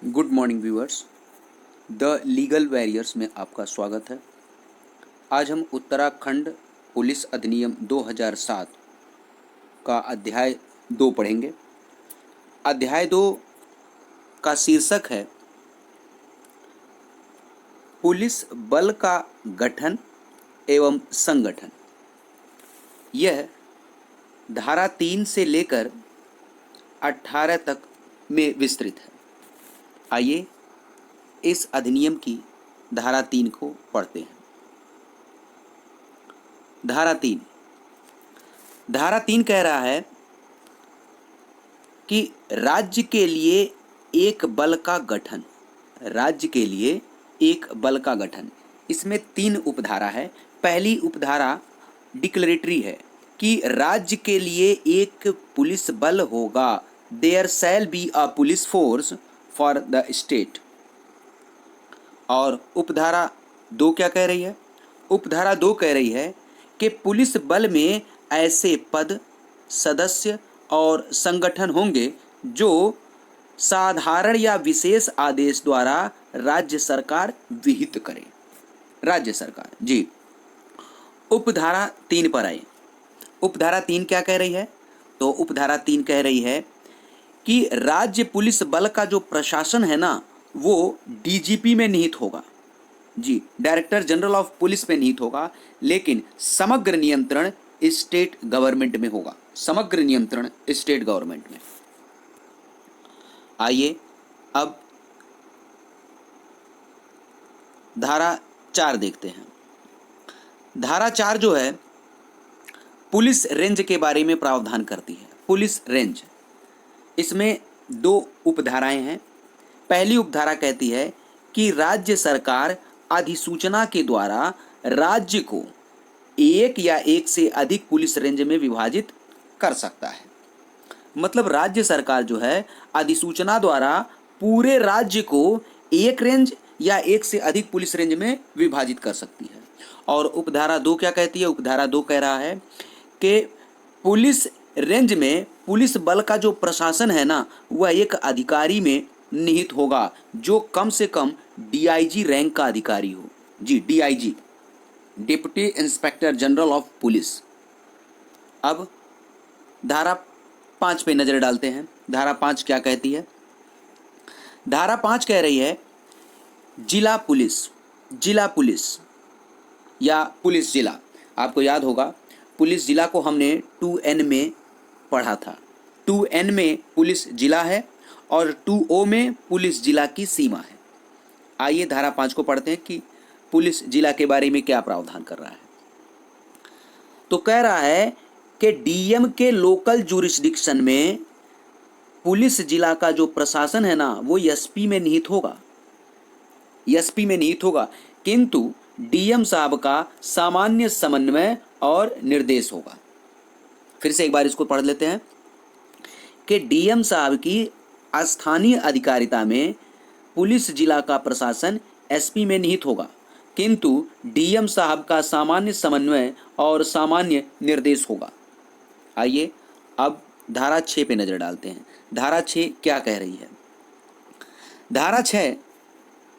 Good morning viewers. The legal warriors में आपका स्वागत है। आज हम उत्तराखंड पुलिस अधिनियम 2007 का अध्याय 2 पढ़ेंगे। अध्याय 2 का शीर्षक है पुलिस बल का गठन एवं संगठन। यह धारा 3 से लेकर 18 तक में विस्तृत है। आइए इस अधिनियम की धारा 3 को पढ़ते हैं। धारा 3 कह रहा है कि राज्य के लिए एक बल का गठन। राज्य के लिए एक बल का गठन। इसमें 3 उपधारा है। पहली उपधारा डिक्लेरेटरी है कि राज्य के लिए एक पुलिस बल होगा। There shall be a police force for the state. और उपधारा 2 क्या कह रही है? उपधारा 2 कह रही है कि पुलिस बल में ऐसे पद, सदस्य और संगठन होंगे जो साधारण या विशेष आदेश द्वारा राज्य सरकार विहित करे। राज्य सरकार जी। उपधारा 3 पर आए। उपधारा 3 क्या कह रही है? तो उपधारा 3 कह रही है कि राज्य पुलिस बल का जो प्रशासन है ना, वो डीजीपी में निहित होगा। जी, डायरेक्टर जनरल ऑफ पुलिस में निहित होगा, लेकिन समग्र नियंत्रण स्टेट गवर्नमेंट में होगा। समग्र नियंत्रण स्टेट गवर्नमेंट में। आइए अब धारा 4 देखते हैं। धारा 4 जो है पुलिस रेंज के बारे में प्रावधान करती है। पुलिस रेंज, इसमें 2 उपधाराएं हैं। पहली उपधारा कहती है कि राज्य सरकार अधिसूचना के द्वारा राज्य को एक या एक से अधिक पुलिस रेंज में विभाजित कर सकता है। मतलब राज्य सरकार जो है अधिसूचना द्वारा पूरे राज्य को एक रेंज या एक से अधिक पुलिस रेंज में विभाजित कर सकती है। और उपधारा 2 क्या कहती है? उपधारा 2 कह रहा है कि पुलिस रेंज में पुलिस बल का जो प्रशासन है ना, वह एक अधिकारी में निहित होगा जो कम से कम डीआईजी रैंक का अधिकारी हो। जी, DIG, deputy inspector general of police. अब धारा 5 पे नजर डालते हैं। धारा 5 क्या कहती है? धारा 5 कह रही है जिला पुलिस। जिला पुलिस या पुलिस जिला, आपको याद होगा पुलिस जिला को हमने 2N में पढ़ा था। 2N में पुलिस जिला है और 2O में पुलिस जिला की सीमा है। आइए धारा 5 को पढ़ते हैं कि पुलिस जिला के बारे में क्या प्रावधान कर रहा है। तो कह रहा है कि डीएम के लोकल जुरिस्डिक्शन में पुलिस जिला का जो प्रशासन है ना, वो एसपी में निहित होगा। एसपी में निहित होगा, किंतु डीएम साहब का सामान्य समन्वय और निर्देश होगा। फिर से एक बार इसको पढ़ लेते हैं कि डीएम साहब की स्थानीय अधिकारिता में पुलिस जिला का प्रशासन एसपी में निहित होगा, किंतु डीएम साहब का सामान्य समन्वय और सामान्य निर्देश होगा। आइए अब धारा 6 पे नजर डालते हैं। धारा 6 क्या कह रही है? धारा 6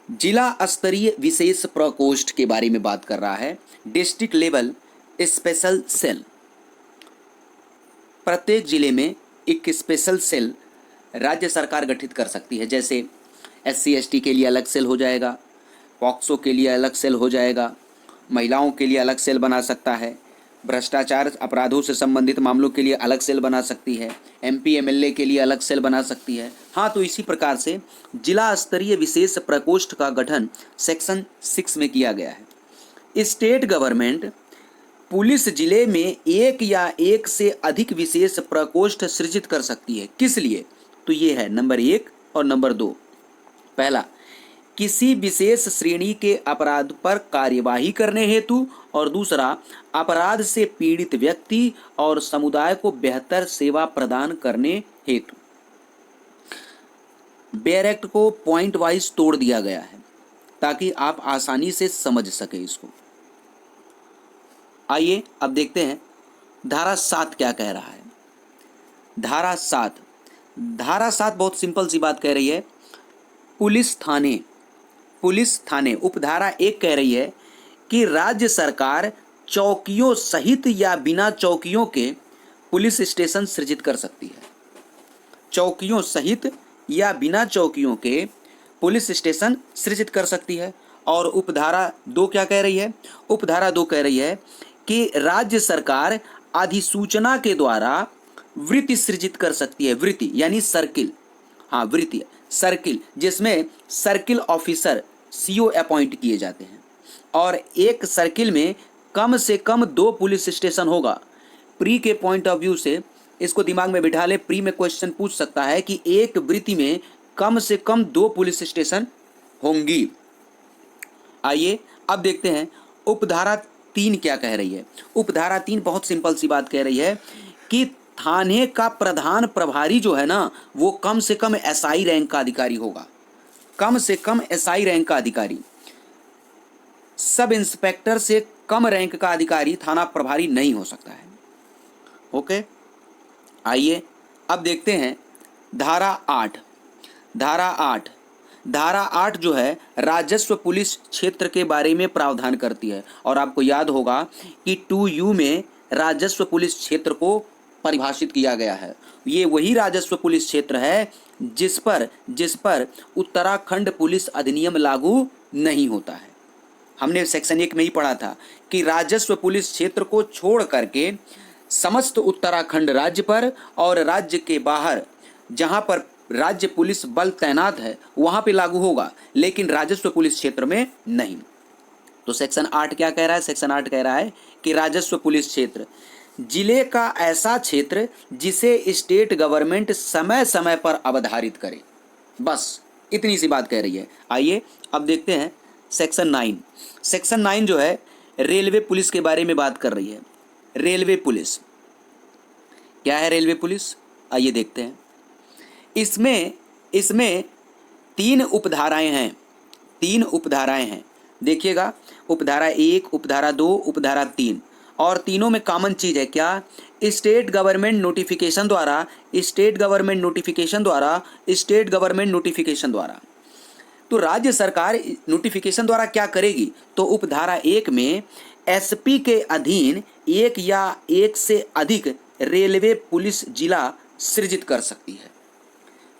जिला स्तरीय विशेष प्रकोष्ठ के बारे में बात कर रहा है। District level special cell. प्रत्येक जिले में एक स्पेशल सेल राज्य सरकार गठित कर सकती है। जैसे SC/ST के लिए अलग सेल हो जाएगा, पॉक्सो के लिए अलग सेल हो जाएगा, महिलाओं के लिए अलग सेल बना सकता है, भ्रष्टाचार अपराधों से संबंधित मामलों के लिए अलग सेल बना सकती है, MP MLA के लिए अलग सेल बना सकती है। हाँ, तो इसी प्रकार से जिला स्तरीय विशेष प्रकोष्ठ का गठन सेक्शन 6 में किया गया है। स्टेट गवर्नमेंट पुलिस जिले में एक या एक से अधिक विशेष प्रकोष्ठ सृजित कर सकती है। किस लिए? तो ये है नंबर 1 और नंबर 2। पहला, किसी विशेष श्रेणी के अपराध पर कार्यवाही करने हेतु, और दूसरा, अपराध से पीड़ित व्यक्ति और समुदाय को बेहतर सेवा प्रदान करने हेतु। बेयर एक्ट को पॉइंट वाइज तोड़ दिया गया है ताकि आप आसानी से समझ सके इसको। आइए अब देखते हैं धारा 7 क्या कह रहा है। धारा 7 बहुत सिंपल सी बात कह रही है। पुलिस थाने उपधारा 1 कह रही है कि राज्य सरकार चौकियों सहित या बिना चौकियों के पुलिस स्टेशन सृजित कर सकती है। चौकियों सहित या बिना चौकियों के पुलिस स्टेशन सृजित कर सकती है। और उपधारा 2 क्या कह रही है? उपधारा 2 कह रही है कि राज्य सरकार अधिसूचना के द्वारा वृत्ति सृजित कर सकती है। वृत्ति यानी सर्किल, हाँ वृत्ति सर्किल, जिसमें सर्किल ऑफिसर सीओ अपॉइंट किए जाते हैं और एक सर्किल में कम से कम 2 पुलिस स्टेशन होगा। प्री के पॉइंट ऑफ व्यू से इसको दिमाग में बिठा ले। प्री में क्वेश्चन पूछ सकता है कि एक वृत्ति में कम से कम 2 पुलिस स्टेशन होंगी। आइए अब देखते हैं उपधारा 3 क्या कह रही है। उपधारा 3 बहुत सिंपल सी बात कह रही है कि थाने का प्रधान प्रभारी जो है ना, वो कम से कम एसआई रैंक का अधिकारी होगा। कम से कम एसआई रैंक का अधिकारी। सब इंस्पेक्टर से कम रैंक का अधिकारी थाना प्रभारी नहीं हो सकता है। ओके, आइए अब देखते हैं धारा 8। धारा 8 जो है राजस्व पुलिस क्षेत्र के बारे में प्रावधान करती है। और आपको याद होगा कि 2U में राजस्व पुलिस क्षेत्र को परिभाषित किया गया है। ये वही राजस्व पुलिस क्षेत्र है जिस पर उत्तराखंड पुलिस अधिनियम लागू नहीं होता है। हमने सेक्शन 1 में ही पढ़ा था कि राजस्व पुलिस क्षेत्र को छोड़ करके समस्त उत्तराखंड राज्य पर और राज्य के बाहर जहां पर राज्य पुलिस बल तैनात है वहां पे लागू होगा, लेकिन राजस्व पुलिस क्षेत्र में नहीं। तो सेक्शन 8 क्या कह रहा है? सेक्शन 8 कह रहा है कि राजस्व पुलिस क्षेत्र जिले का ऐसा क्षेत्र जिसे स्टेट गवर्नमेंट समय समय पर अवधारित करे। बस इतनी सी बात कह रही है। आइए अब देखते हैं सेक्शन 9। सेक्शन 9 जो है रेलवे पुलिस के बारे में बात कर रही है। रेलवे पुलिस क्या है? रेलवे पुलिस आइए देखते हैं। इसमें 3 उपधाराएं हैं। 3 उपधाराएं हैं, देखिएगा, उपधारा 1, उपधारा 2, उपधारा 3। और तीनों में कॉमन चीज है क्या? स्टेट गवर्नमेंट नोटिफिकेशन द्वारा। तो राज्य सरकार नोटिफिकेशन द्वारा क्या करेगी? तो उपधारा 1 में एसपी के अधीन एक या एक से अधिक रेलवे पुलिस जिला सृजित कर सकती है।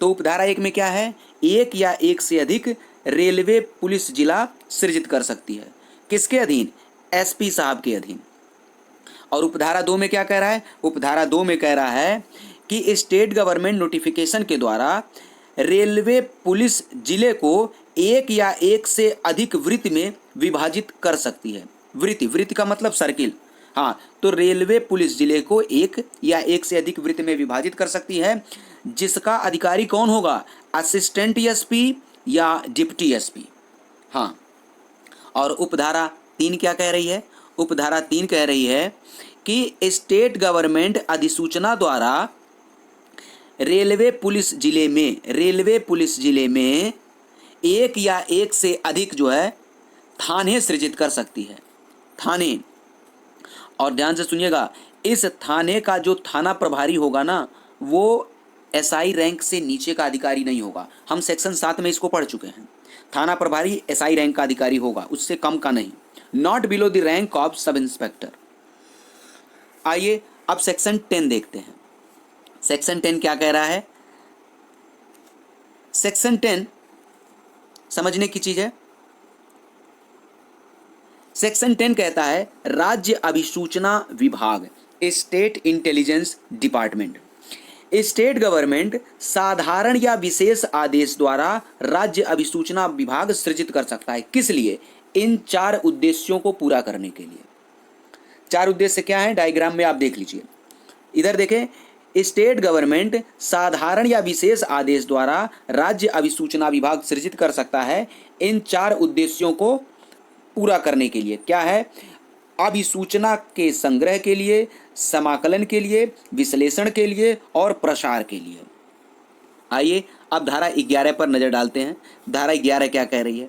तो उपधारा 1 में क्या है? एक या एक से अधिक रेलवे पुलिस जिला सृजित कर सकती है। किसके अधीन? एसपी साहब के अधीन। और उपधारा 2 में क्या कह रहा है? उपधारा 2 में कह रहा है कि स्टेट गवर्नमेंट नोटिफिकेशन के द्वारा रेलवे पुलिस जिले को एक या एक से अधिक वृत्ति में विभाजित कर सकती है। वृत्ति का मतलब सर्किल। हाँ, तो रेलवे पुलिस जिले को एक या एक से अधिक वृत्ति में विभाजित कर सकती है, जिसका अधिकारी कौन होगा? असिस्टेंट एसपी या डिप्टी एसपी। हाँ, और उपधारा 3 क्या कह रही है? उपधारा 3 कह रही है कि स्टेट गवर्नमेंट अधिसूचना द्वारा रेलवे पुलिस जिले में एक या एक से अधिक जो है थाने सृजित कर सकती है। थाने, और ध्यान से सुनिएगा, इस थाने का जो थाना प्रभारी होगा ना, वो एसआई रैंक से नीचे का अधिकारी नहीं होगा। हम सेक्शन 7 में इसको पढ़ चुके हैं। थाना प्रभारी एसआई रैंक का अधिकारी होगा, उससे कम का नहीं। Not below the rank of sub inspector. आइए अब सेक्शन 10 देखते हैं। सेक्शन 10 क्या कह रहा है? सेक्शन 10 समझने की चीज है। सेक्शन 10 कहता है राज्य अभिसूचना विभाग, state intelligence department. State government साधारण या विशेष आदेश द्वारा राज्य अभिसूचना विभाग सृजित कर सकता है। किस लिए? इन 4 उद्देश्यों को पूरा करने के लिए। 4 उद्देश्य क्या है? डायग्राम में आप देख लीजिए। इधर देखें, स्टेट गवर्नमेंट साधारण या विशेष आदेश द्वारा राज्य अभिसूचना विभाग सृजित कर सकता है इन 4 उद्देश्यों को पूरा करने के लिए। क्या है? अभिसूचना के संग्रह के लिए, समाकलन के लिए, विश्लेषण के लिए और प्रसार के लिए। आइए अब धारा 11 पर नजर डालते हैं। धारा 11 क्या कह रही है?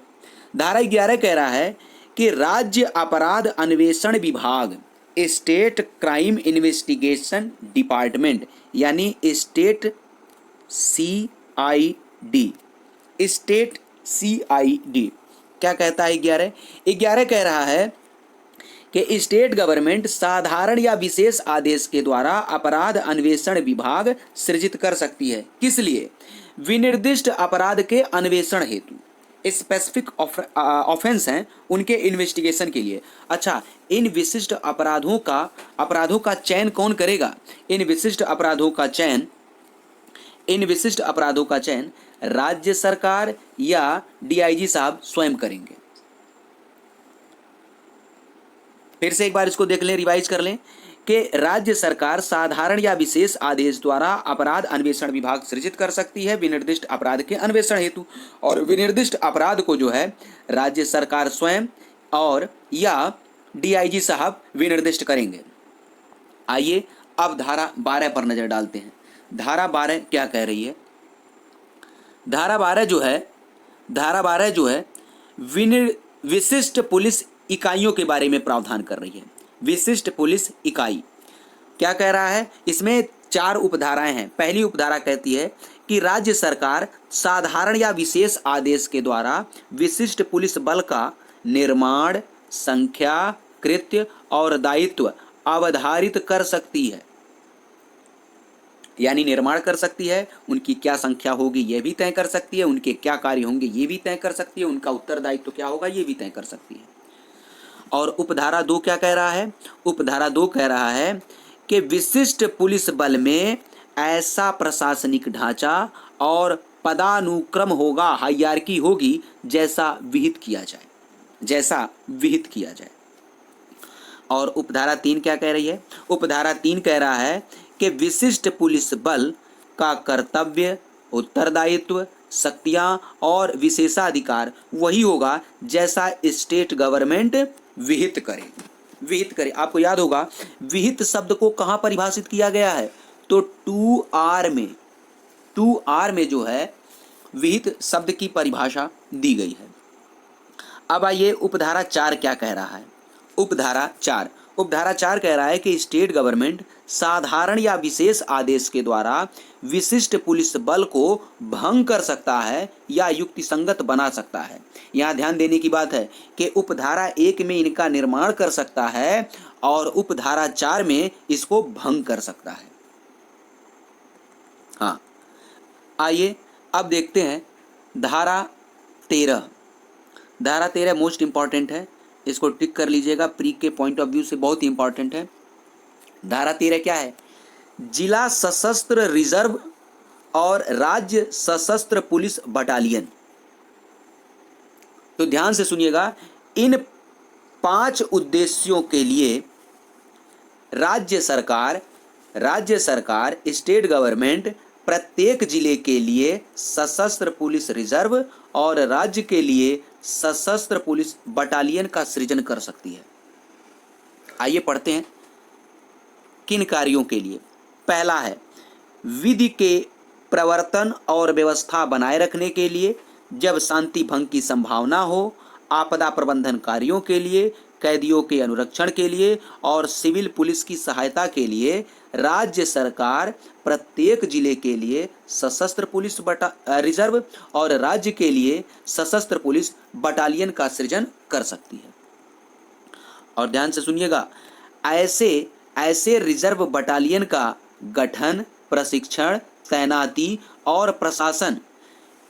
धारा 11 कह रहा है कि राज्य अपराध अन्वेषण विभाग, स्टेट क्राइम इन्वेस्टिगेशन डिपार्टमेंट यानी स्टेट CID, स्टेट CID। क्या कहता है 11? 11 कह रहा है कि स्टेट गवर्नमेंट साधारण या विशेष आदेश के द्वारा अपराध अन्वेषण विभाग सृजित कर सकती है। किस लिए? विनिर्दिष्ट अपराध के अन्वेषण हेतु। स्पेसिफिक ऑफेंस हैं उनके इन्वेस्टिगेशन के लिए। अच्छा, इन विशिष्ट अपराधों का चयन कौन करेगा? इन विशिष्ट अपराधों का चयन राज्य सरकार या DIG साहब स्वयं करेंगे। फिर से एक बार इसको देख लें, रिवाइज कर लें कि राज्य सरकार साधारण या विशेष आदेश द्वारा अपराध अन्वेषण विभाग सृजित कर सकती है विनिर्दिष्ट अपराध के अन्वेषण हेतु, और विनिर्दिष्ट अपराध को जो है राज्य सरकार स्वयं और या DIG साहब विनिर्दिष्ट करेंगे। आइए अब धारा 12 पर नजर डालते हैं। धारा 12 क्या कह रही है? धारा 12 जो है विशिष्ट पुलिस इकाइयों के बारे में प्रावधान कर रही है। विशिष्ट पुलिस इकाई क्या कह रहा है? इसमें 4 उपधाराएं हैं। पहली उपधारा कहती है कि राज्य सरकार साधारण या विशेष आदेश के द्वारा विशिष्ट पुलिस बल का निर्माण, संख्या, कृत्य और दायित्व अवधारित कर सकती है। यानी निर्माण कर सकती है, उनकी क्या संख्या होगी ये भी तय कर सकती है, उनके क्या कार्य होंगे ये भी तय कर सकती है, उनका उत्तरदायित्व क्या होगा ये भी तय कर सकती है। और उपधारा 2 क्या कह रहा है? उपधारा 2 कह रहा है कि विशिष्ट पुलिस बल में ऐसा प्रशासनिक ढांचा और पदानुक्रम होगा, हायरार्की होगी, जैसा विहित किया जाए। और उपधारा 3 क्या कह रही है? उपधारा 3 कह रहा है कि विशिष्ट पुलिस बल का कर्तव्य, उत्तरदायित्व, शक्तियां और विशेषाधिकार वही होगा जैसा स्टेट गवर्नमेंट विहित करे। आपको याद होगा विहित शब्द को कहाँ परिभाषित किया गया है? तो 2R में जो है विहित शब्द की परिभाषा दी गई है। अब आइए उपधारा 4 क्या कह रहा है? उपधारा 4 कह रहा है कि स्टेट गवर्नमेंट साधारण या विशेष आदेश के द्वारा विशिष्ट पुलिस बल को भंग कर सकता है या युक्तिसंगत बना सकता है। यहाँ ध्यान देने की बात है कि उपधारा 1 में इनका निर्माण कर सकता है और उपधारा 4 में इसको भंग कर सकता है। हाँ, आइए अब देखते हैं धारा 13। धारा 13 मोस्ट इंपॉर्टेंट है, इसको टिक कर लीजिएगा, प्री के पॉइंट ऑफ व्यू से बहुत ही इंपॉर्टेंट है। धारा 13 क्या है? जिला सशस्त्र रिजर्व और राज्य सशस्त्र पुलिस बटालियन। तो ध्यान से सुनिएगा, इन 5 उद्देश्यों के लिए राज्य सरकार स्टेट गवर्नमेंट प्रत्येक जिले के लिए सशस्त्र पुलिस रिजर्व और राज्य के लिए सशस्त्र पुलिस बटालियन का सृजन कर सकती है। आइए पढ़ते हैं किन कार्यों के लिए। पहला है विधि के प्रवर्तन और व्यवस्था बनाए रखने के लिए, जब शांति भंग की संभावना हो, आपदा प्रबंधन कार्यों के लिए, कैदियों के अनुरक्षण के लिए और सिविल पुलिस की सहायता के लिए राज्य सरकार प्रत्येक जिले के लिए सशस्त्र पुलिस रिजर्व और राज्य के लिए सशस्त्र पुलिस बटालियन का सृजन कर सकती है। और ध्यान से सुनिएगा, ऐसे रिजर्व बटालियन का गठन, प्रशिक्षण, तैनाती और प्रशासन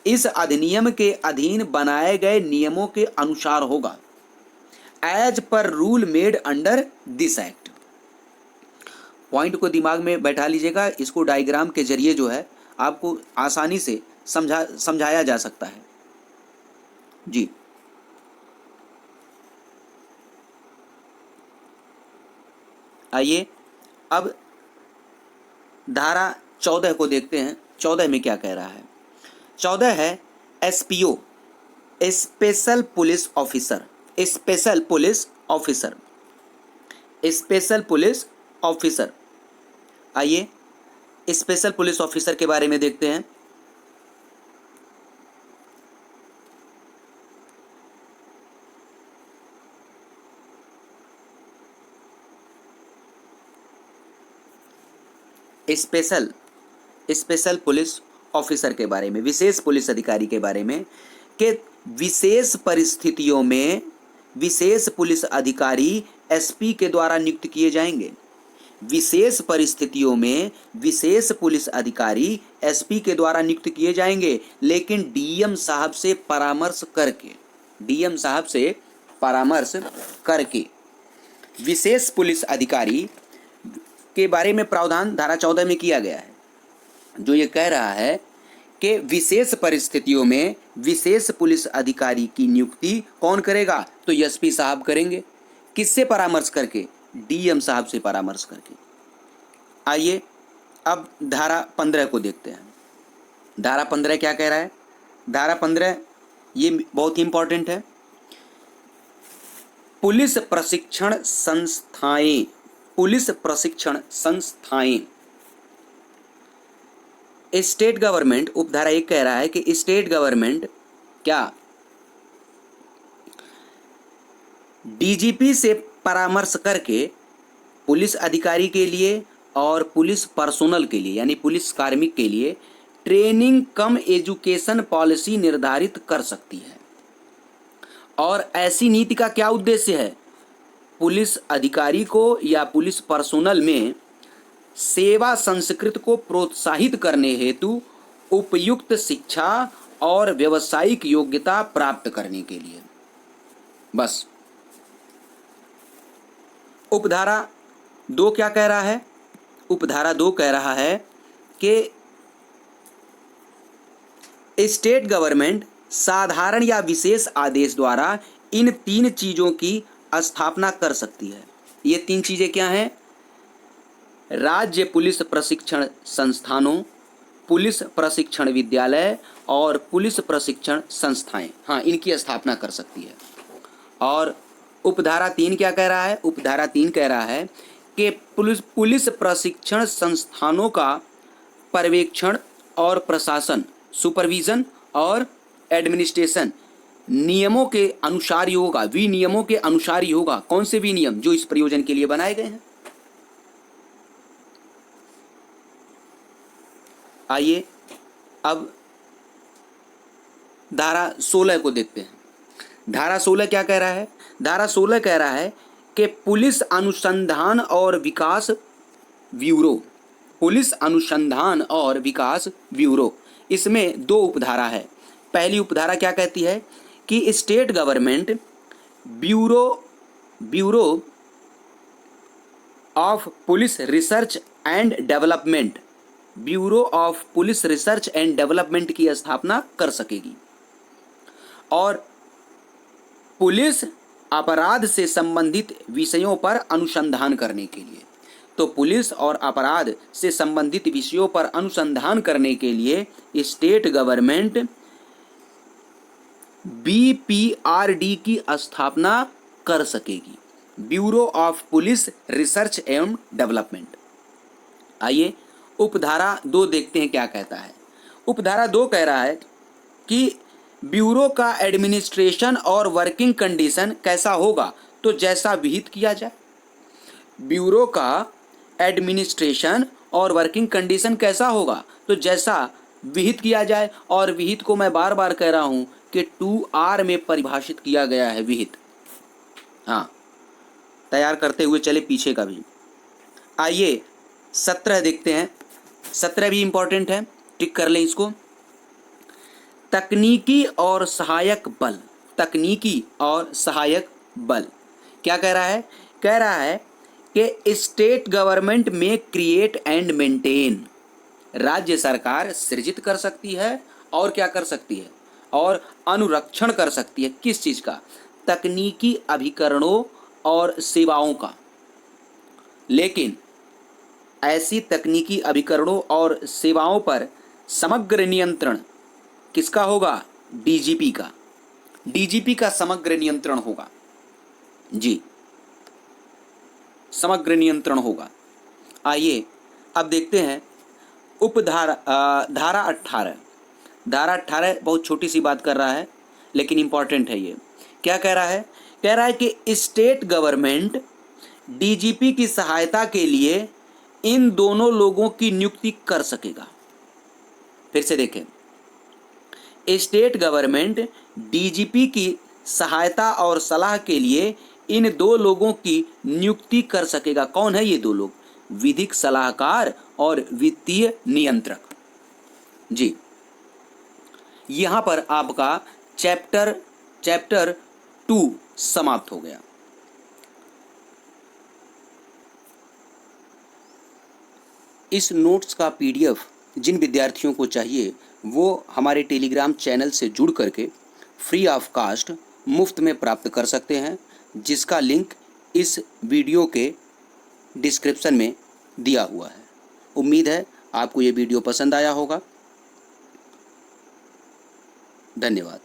इस अधिनियम के अधीन बनाए गए नियमों के अनुसार होगा, as per rule made under this act. Point को दिमाग में बैठा लीजिएगा, इसको डायग्राम के जरिए जो है आपको आसानी से समझाया जा सकता है जी। आइए अब धारा 14 को देखते हैं। 14 में क्या कह रहा है? 14 है SPO, special police officer. Special police officer. आइए स्पेशल पुलिस ऑफिसर के बारे में देखते हैं। स्पेशल पुलिस ऑफिसर के बारे में, विशेष पुलिस अधिकारी के बारे में कि विशेष परिस्थितियों में विशेष पुलिस अधिकारी एसपी के द्वारा नियुक्त किए जाएंगे। विशेष परिस्थितियों में विशेष पुलिस अधिकारी एसपी के द्वारा नियुक्त किए जाएंगे, लेकिन डीएम साहब से परामर्श करके विशेष पुलिस अधिकारी के बारे में प्रावधान धारा 14 में किया गया है, जो ये कह रहा है कि विशेष परिस्थितियों में विशेष पुलिस अधिकारी की नियुक्ति कौन करेगा? तो एसपी साहब करेंगे। किससे परामर्श करके? डीएम साहब से परामर्श करके। आइए अब धारा 15 को देखते हैं। धारा 15 क्या कह रहा है? धारा 15 ये बहुत ही इंपॉर्टेंट है। पुलिस प्रशिक्षण संस्थाएं स्टेट गवर्नमेंट, उपधारा 1 कह रहा है कि स्टेट गवर्नमेंट क्या डीजीपी से परामर्श करके पुलिस अधिकारी के लिए और पुलिस पर्सोनल के लिए यानी पुलिस कार्मिक के लिए ट्रेनिंग कम एजुकेशन पॉलिसी निर्धारित कर सकती है। और ऐसी नीति का क्या उद्देश्य है? पुलिस अधिकारी को या पुलिस पर्सोनल में सेवा संस्कृति को प्रोत्साहित करने हेतु उपयुक्त शिक्षा और व्यावसायिक योग्यता प्राप्त करने के लिए। बस। उपधारा 2 क्या कह रहा है? उपधारा 2 कह रहा है कि स्टेट गवर्नमेंट साधारण या विशेष आदेश द्वारा इन 3 चीजों की स्थापना कर सकती है। ये 3 चीजें क्या हैं? राज्य पुलिस प्रशिक्षण संस्थानों, पुलिस प्रशिक्षण विद्यालय और पुलिस प्रशिक्षण संस्थाएं, हाँ, इनकी स्थापना कर सकती है। और उपधारा 3 क्या कह रहा है? उपधारा 3 कह रहा है कि पुलिस प्रशिक्षण संस्थानों का पर्यवेक्षण और प्रशासन, सुपरविजन और एडमिनिस्ट्रेशन नियमों के अनुसार ही होगा, विनियमों के अनुसार ही होगा। कौन से विनियम? जो इस प्रयोजन के लिए बनाए गए हैं। आइए अब धारा 16 को देखते हैं। धारा 16 क्या कह रहा है? धारा 16 कह रहा है कि पुलिस अनुसंधान और विकास ब्यूरो, पुलिस अनुसंधान और विकास ब्यूरो, इसमें 2 उपधारा है। पहली उपधारा क्या कहती है कि state government bureau of police research and development, bureau of police research and development की स्थापना कर सकेगी और पुलिस अपराध से संबंधित विषयों पर अनुसंधान करने के लिए। तो पुलिस और अपराध से संबंधित विषयों पर अनुसंधान करने के लिए स्टेट गवर्नमेंट BPRD की स्थापना कर सकेगी, ब्यूरो ऑफ पुलिस रिसर्च एवं डेवलपमेंट। आइए उपधारा 2 देखते हैं क्या कहता है। उपधारा 2 कह रहा है कि ब्यूरो का एडमिनिस्ट्रेशन और वर्किंग कंडीशन कैसा होगा? तो जैसा विहित किया जाए। ब्यूरो का एडमिनिस्ट्रेशन और वर्किंग कंडीशन कैसा होगा? तो जैसा विहित किया जाए। और विहित को मैं बार बार कह रहा हूं कि 2R में परिभाषित किया गया है विहित। हाँ, तैयार करते हुए चले पीछे का भी। आइए 17 देखते हैं। 17 भी इंपॉर्टेंट है, टिक कर लें इसको। तकनीकी और सहायक बल, तकनीकी और सहायक बल क्या कह रहा है? कह रहा है कि स्टेट गवर्नमेंट में क्रिएट एंड मेंटेन, राज्य सरकार सृजित कर सकती है और क्या कर सकती है? और अनुरक्षण कर सकती है। किस चीज़ का? तकनीकी अभिकरणों और सेवाओं का। लेकिन ऐसी तकनीकी अभिकरणों और सेवाओं पर समग्र नियंत्रण किसका होगा? डीजीपी का। डीजीपी का समग्र नियंत्रण होगा जी, समग्र नियंत्रण होगा। आइए अब देखते हैं उपधारा धारा 18। धारा 18 बहुत छोटी सी बात कर रहा है लेकिन इंपॉर्टेंट है। ये क्या कह रहा है? कह रहा है कि स्टेट गवर्नमेंट डीजीपी की सहायता के लिए इन दोनों लोगों की नियुक्ति कर सकेगा। फिर से देखें स्टेट गवर्नमेंट डीजीपी की सहायता और सलाह के लिए इन 2 लोगों की नियुक्ति कर सकेगा। कौन है ये 2 लोग? विधिक सलाहकार और वित्तीय नियंत्रक। जी, यहां पर आपका चैप्टर 2 समाप्त हो गया। इस नोट्स का पीडीएफ जिन विद्यार्थियों को चाहिए वो हमारे टेलीग्राम चैनल से जुड़ करके फ्री ऑफ कास्ट मुफ्त में प्राप्त कर सकते हैं, जिसका लिंक इस वीडियो के डिस्क्रिप्शन में दिया हुआ है। उम्मीद है आपको ये वीडियो पसंद आया होगा। धन्यवाद।